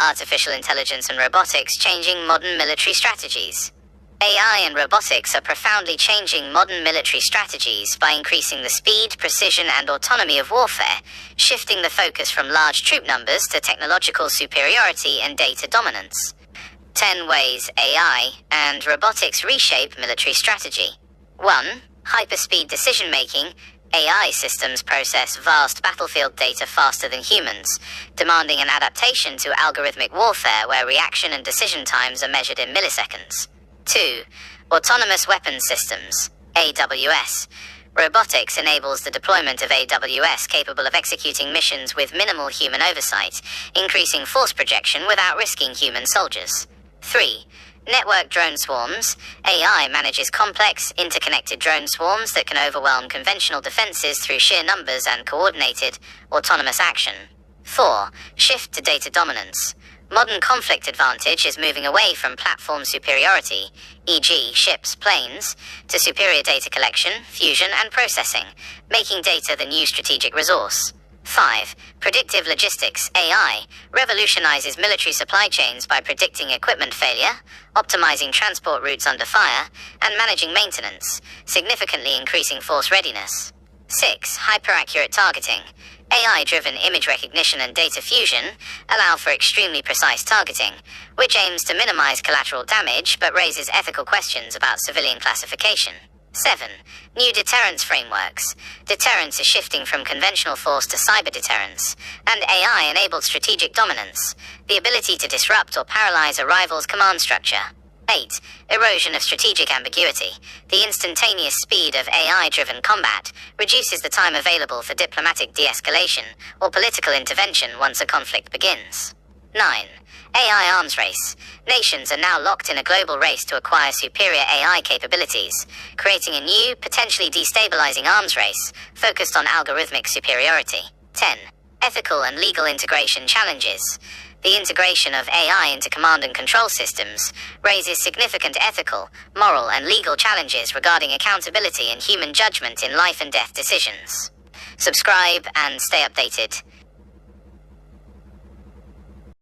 artificial intelligence and robotics changing modern military strategies. AI and robotics are profoundly changing modern military strategies by increasing the speed, precision, and autonomy of warfare, shifting the focus from large troop numbers to technological superiority and data dominance. 10 ways AI and robotics reshape military strategy. 1. Hyperspeed decision-making. AI systems process vast battlefield data faster than humans, demanding an adaptation to algorithmic warfare where reaction and decision times are measured in milliseconds. 2. Autonomous weapons systems, AWS. Robotics enables the deployment of AWS capable of executing missions with minimal human oversight, increasing force projection without risking human soldiers. 3. Network drone swarms. AI manages complex, interconnected drone swarms that can overwhelm conventional defenses through sheer numbers and coordinated, autonomous action. 4. Shift to data dominance. Modern conflict advantage is moving away from platform superiority, e.g. ships, planes, to superior data collection, fusion, and processing, making data the new strategic resource. 5. Predictive logistics. AI revolutionizes military supply chains by predicting equipment failure, optimizing transport routes under fire, and managing maintenance, significantly increasing force readiness. 6. Hyper-accurate targeting. AI-driven image recognition and data fusion allow for extremely precise targeting, which aims to minimize collateral damage but raises ethical questions about civilian classification. 7. New deterrence frameworks. Deterrence is shifting from conventional force to cyber deterrence, and AI-enabled strategic dominance, the ability to disrupt or paralyze a rival's command structure. 8. Erosion of strategic ambiguity. The instantaneous speed of AI-driven combat reduces the time available for diplomatic de-escalation or political intervention once a conflict begins. 9. AI arms race. Nations are now locked in a global race to acquire superior AI capabilities, creating a new, potentially destabilizing arms race focused on algorithmic superiority. 10. Ethical and legal integration challenges. The integration of AI into command and control systems raises significant ethical, moral, and legal challenges regarding accountability and human judgment in life and death decisions. Subscribe and stay updated.